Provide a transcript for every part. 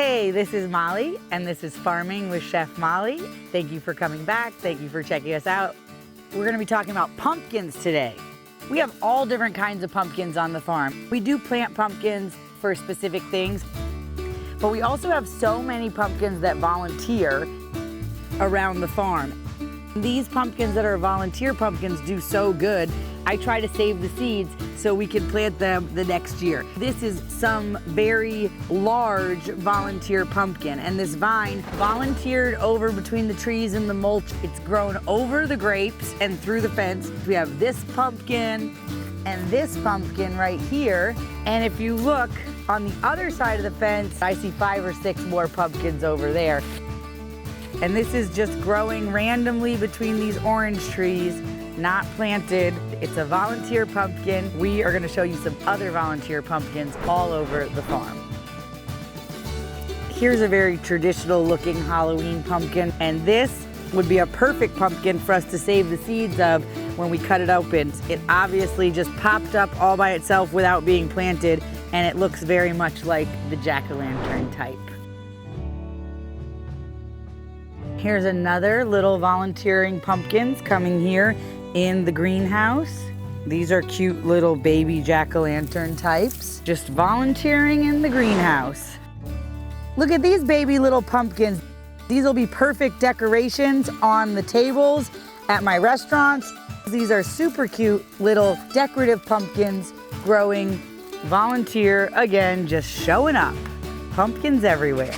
Hey, this is Molly, and this is Farming with Chef Mollie. Thank you for coming back. Thank you for checking us out. We're gonna be talking about pumpkins today. We have all different kinds of pumpkins on the farm. We do plant pumpkins for specific things, but we also have so many pumpkins that volunteer around the farm. These pumpkins that are volunteer pumpkins do so good. I try to save the seeds so we can plant them the next year. This is some very large volunteer pumpkin, and this vine volunteered over between the trees and the mulch. It's grown over the grapes and through the fence. We have this pumpkin and this pumpkin right here. And if you look on the other side of the fence, I see 5 or 6 more pumpkins over there. And this is just growing randomly between these orange trees, not planted. It's a volunteer pumpkin. We are gonna show you some other volunteer pumpkins all over the farm. Here's a very traditional looking Halloween pumpkin, and this would be a perfect pumpkin for us to save the seeds of when we cut it open. It obviously just popped up all by itself without being planted, and it looks very much like the jack-o'-lantern type. Here's another little volunteering pumpkins coming here in the greenhouse. These are cute little baby jack-o'-lantern types, just volunteering in the greenhouse. Look at these baby little pumpkins. These will be perfect decorations on the tables at my restaurants. These are super cute little decorative pumpkins growing, volunteer, again, just showing up. Pumpkins everywhere.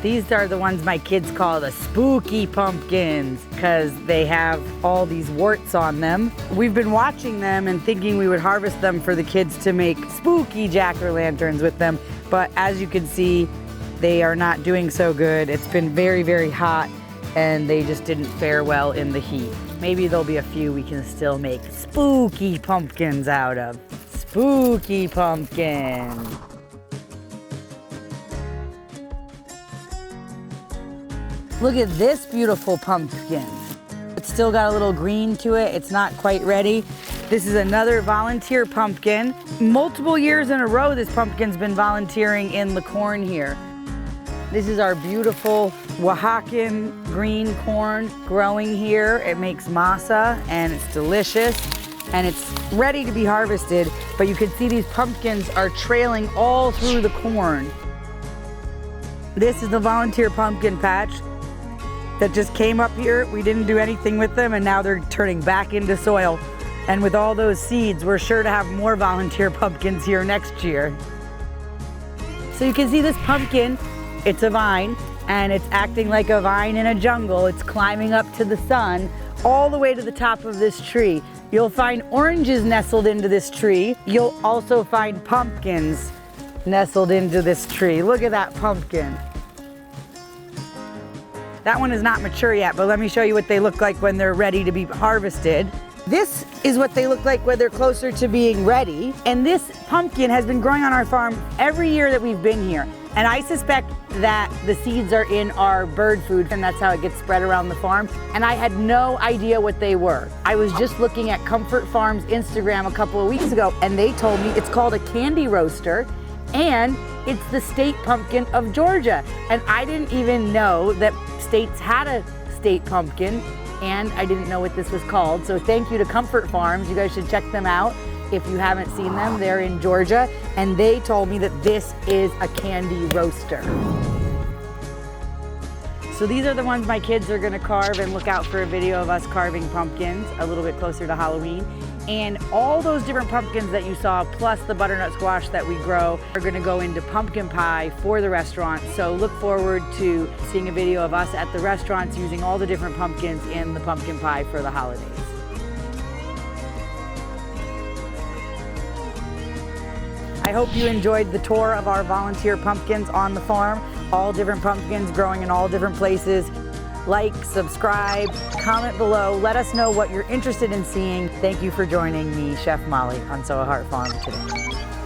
These are the ones my kids call the spooky pumpkins because they have all these warts on them. We've been watching them and thinking we would harvest them for the kids to make spooky jack-o'-lanterns with them, but as you can see, they are not doing so good. It's been very, very hot and they just didn't fare well in the heat. Maybe there'll be a few we can still make spooky pumpkins out of. Spooky pumpkin. Look at this beautiful pumpkin. It's still got a little green to it. It's not quite ready. This is another volunteer pumpkin. Multiple years in a row, this pumpkin's been volunteering in the corn here. This is our beautiful Oaxacan green corn growing here. It makes masa and it's delicious and it's ready to be harvested, but you can see these pumpkins are trailing all through the corn. This is the volunteer pumpkin patch that just came up here. We didn't do anything with them and now they're turning back into soil. And with all those seeds, we're sure to have more volunteer pumpkins here next year. So you can see this pumpkin, it's a vine and it's acting like a vine in a jungle. It's climbing up to the sun all the way to the top of this tree. You'll find oranges nestled into this tree. You'll also find pumpkins nestled into this tree. Look at that pumpkin. That one is not mature yet, but let me show you what they look like when they're ready to be harvested. This is what they look like when they're closer to being ready. And this pumpkin has been growing on our farm every year that we've been here. And I suspect that the seeds are in our bird food and that's how it gets spread around the farm. And I had no idea what they were. I was just looking at Comfort Farms Instagram a couple of weeks ago and they told me it's called a candy roaster and it's the state pumpkin of Georgia. And I didn't even know that states had a state pumpkin and I didn't know what this was called. So thank you to Comfort Farms. You guys should check them out if you haven't seen them. They're in Georgia and they told me that this is a candy roaster. So these are the ones my kids are gonna carve, and look out for a video of us carving pumpkins a little bit closer to Halloween. And all those different pumpkins that you saw, plus the butternut squash that we grow, are gonna go into pumpkin pie for the restaurant. So look forward to seeing a video of us at the restaurants using all the different pumpkins in the pumpkin pie for the holidays. I hope you enjoyed the tour of our volunteer pumpkins on the farm. All different pumpkins growing in all different places. Like, subscribe, comment below. Let us know what you're interested in seeing. Thank you for joining me, Chef Mollie, on Engelhart Farm today.